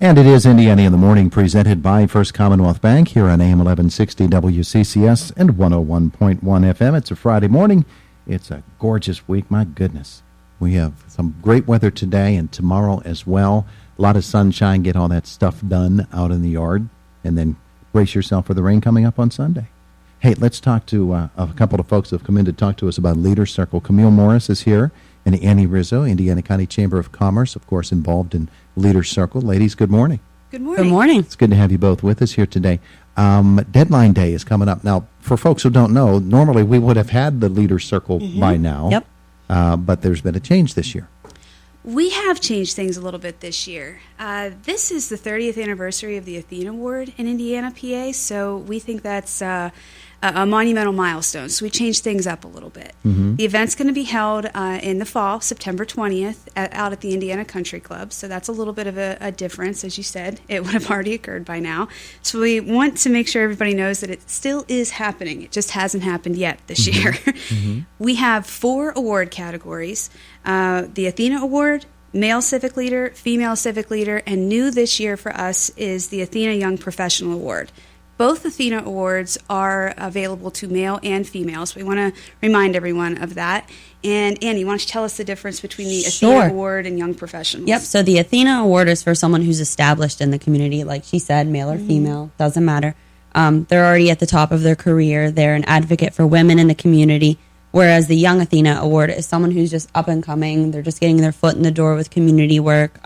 And it is Indiana in the Morning, presented by First Commonwealth Bank here on AM 1160 WCCS and 101.1 FM. It's a Friday morning. It's a gorgeous week. My goodness. We have some great weather today and tomorrow as well. A lot of sunshine. Get all that stuff done out in the yard. And then brace yourself for the rain coming up on Sunday. Hey, let's talk to a couple of folks who have come in to talk to us about Leader Circle. Camille Morris is here, and Annie Rizzo, Indiana County Chamber of Commerce, of course, involved in Leader Circle. Ladies, good morning. Good morning. Good morning. It's good to have you both with us here today. Deadline day is coming up. Now, for folks who don't know, normally we would have had the Leader Circle by now. Yep. But there's been a change this year. We have changed things a little bit this year. This is the 30th anniversary of the Athena Award in Indiana, PA, so we think that's a monumental milestone. So we changed things up a little bit. The event's going to be held in the fall, September 20th, out at the Indiana Country Club. So that's a little bit of a difference. As you said, it would have already occurred by now. So we want to make sure everybody knows that it still is happening. It just hasn't happened yet this year. We have 4 award categories. The Athena Award, Male Civic Leader, Female Civic Leader, and new this year for us is the Athena Young Professional Award. Both Athena Awards are available to male and female, so we want to remind everyone of that. And Annie, why don't you tell us the difference between the Athena Award and Young Professionals? Yep, so the Athena Award is for someone who's established in the community, like she said, male or female, doesn't matter. They're already at the top of their career. They're an advocate for women in the community, whereas the Young Athena Award is someone who's just up and coming. They're just getting their foot in the door with community work,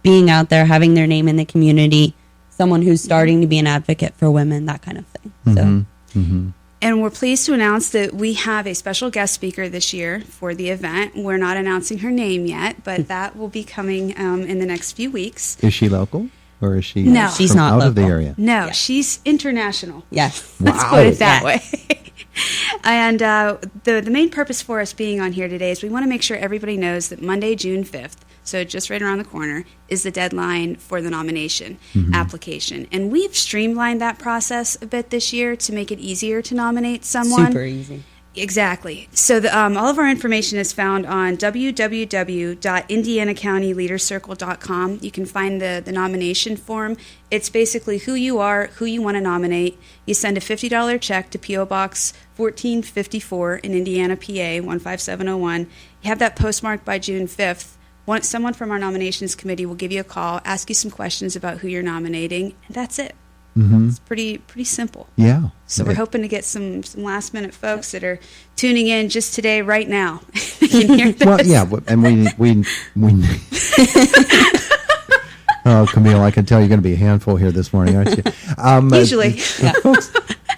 being out there, having their name in the community, someone who's starting to be an advocate for women, that kind of thing. And we're pleased to announce that we have a special guest speaker this year for the event. We're not announcing her name yet, but that will be coming in the next few weeks. Is she local? Or is she No. She's from not out local. of the area? No, Yeah. she's international. Yes. Let's put it that Yeah. way. And the main purpose for us being on here today is we want to make sure everybody knows that Monday, June 5th, so just right around the corner, is the deadline for the nomination application. And we've streamlined that process a bit this year to make it easier to nominate someone. Super easy. Exactly. So all of our information is found on www.indianacountyleadercircle.com. You can find the nomination form. It's basically who you are, who you want to nominate. You send a $50 check to P.O. Box 1454 in Indiana, PA, 15701. You have that postmarked by June 5th. Someone from our nominations committee will give you a call, ask you some questions about who you're nominating, and that's it. It's pretty simple. Yeah. So we're hoping to get some last minute folks that are tuning in just today, right now. They can hear this. Well, yeah, and we Oh, Camille, I can tell you're going to be a handful here this morning, aren't you? Usually.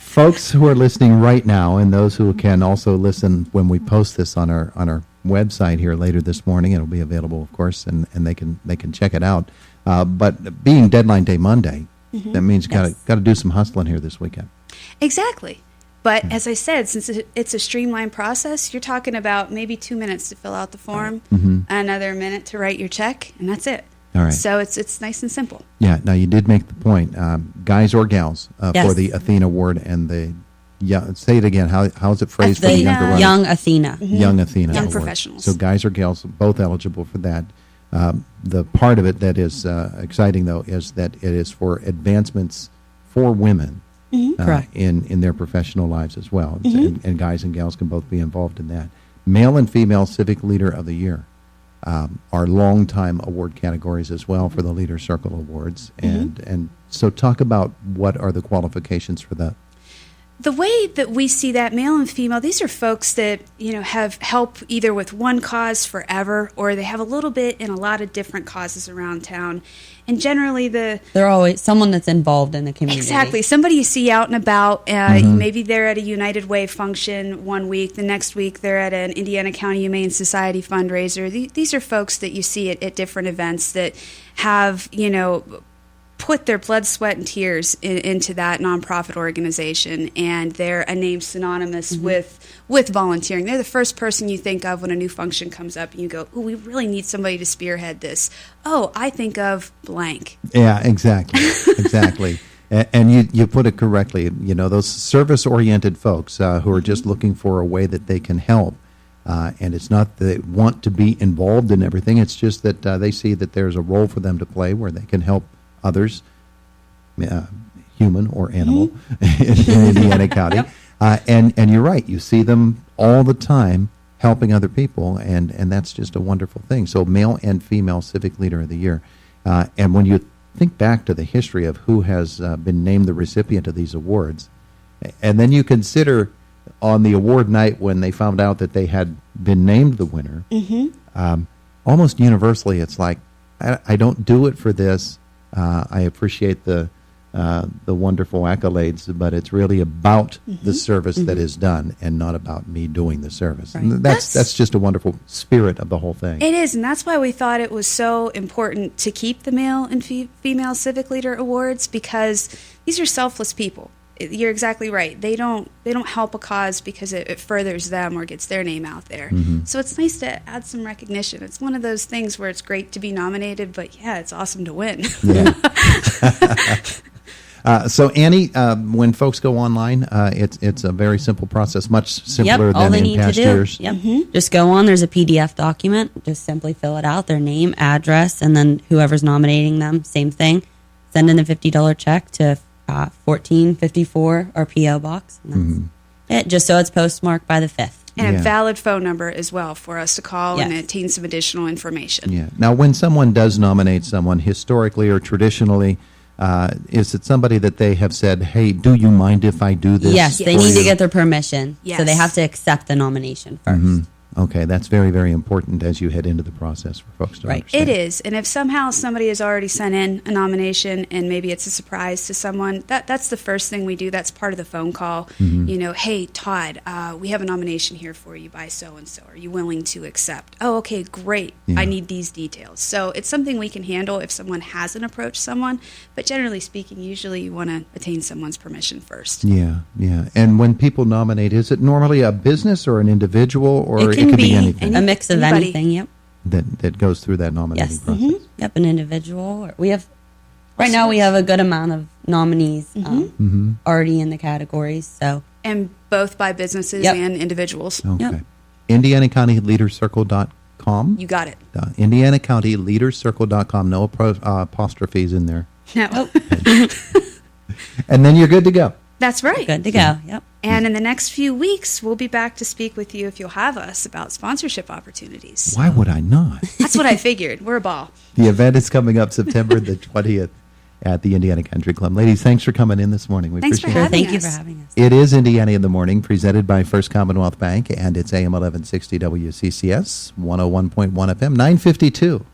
Folks who are listening right now, and those who can also listen when we post this on our website here later this morning, it'll be available, of course, and they can check it out. But being Deadline Day Monday, that means you got to do some hustling here this weekend. Exactly. But as I said, since it's a streamlined process, you're talking about maybe 2 minutes to fill out the form, another minute to write your check, and that's it. All right. So it's nice and simple. Yeah. Now you did make the point, guys or gals, Yes. for the Athena Award and the say it again. How is it phrased for the younger runners? Young Athena. Young Athena Young Award. professionals. So guys or gals, both eligible for that. The part of it that is exciting, though, is that it is for advancements for women Correct. in their professional lives as well. And guys and gals can both be involved in that. Male and female Civic Leader of the Year are longtime award categories as well for the Leader Circle Awards. And so talk about what are the qualifications for that. The way that we see that, male and female, these are folks that, have help either with one cause forever, or they have a little bit in a lot of different causes around town. And generally They're always someone that's involved in the community. Exactly. Somebody you see out and about. Maybe they're at a United Way function one week. The next week they're at an Indiana County Humane Society fundraiser. These are folks that you see at different events that have, put their blood, sweat, and tears into that nonprofit organization, and they're a name synonymous with volunteering. They're the first person you think of when a new function comes up, and you go, "Oh, we really need somebody to spearhead this." Oh, I think of blank. Yeah, exactly. And you put it correctly. Those service-oriented folks who are just looking for a way that they can help. And it's not that they want to be involved in everything. It's just that they see that there's a role for them to play where they can help others, human or animal, in Indiana County. Yep. And you're right. You see them all the time helping other people, and that's just a wonderful thing. So male and female Civic Leader of the Year. And when you think back to the history of who has been named the recipient of these awards, and then you consider on the award night when they found out that they had been named the winner, almost universally it's like, I don't do it for this. I appreciate the wonderful accolades, but it's really about the service that is done and not about me doing the service. Right. And that's just a wonderful spirit of the whole thing. It is, and that's why we thought it was so important to keep the male and female Civic Leader Awards, because these are selfless people. You're exactly right. They don't help a cause because it furthers them or gets their name out there. So it's nice to add some recognition. It's one of those things where it's great to be nominated, but yeah, it's awesome to win. Yeah. So Annie, when folks go online, it's a very simple process, much simpler all than they in need past to do. years. Yep. Just go on. There's a PDF document. Just simply fill it out, their name, address, and then whoever's nominating them, same thing. Send in a $50 check to 1454, our P.O. box. And that's it, just so it's postmarked by the 5th. And Yeah. a valid phone number as well for us to call and Yes. obtain some additional information. Yeah. Now, when someone does nominate someone, historically or traditionally, is it somebody that they have said, "Hey, do you mind if I do this?" Yes, they for need to you?" get their permission. So they Yes. have to accept the nomination first. Okay, that's very, very important as you head into the process for folks to Right. understand. It is, and if somehow somebody has already sent in a nomination and maybe it's a surprise to someone, that's the first thing we do. That's part of the phone call. You know, hey, Todd, we have a nomination here for you by so-and-so. Are you willing to accept? Oh, okay, great. Yeah. I need these details. So it's something we can handle if someone hasn't approached someone, but generally speaking, usually you want to attain someone's permission first. Yeah, yeah. And when people nominate, is it normally a business or an individual, or It can could be anything a mix of anybody. anything. Yep. that goes through that nominating Yes. process? Yep. An individual. We have right now. We have a good amount of nominees already in the categories. So And both by businesses Yep. and individuals. Okay. Yep. IndianaCountyLeaderCircle.com. You got it. IndianaCountyLeaderCircle.com. No apostrophes in there. No, And then you're good to go. that's right. good to go. Yep. And in the next few weeks, we'll be back to speak with you, if you'll have us, about sponsorship opportunities. Why would I not? That's what I figured. We're a ball. The event is coming up September the 20th at the Indiana Country Club. Ladies, thanks for coming in this morning. We Thanks for appreciate it. having Thank you us. for having us. It is Indiana in the Morning, presented by First Commonwealth Bank, and it's AM 1160 WCCS, 101.1 FM, 952.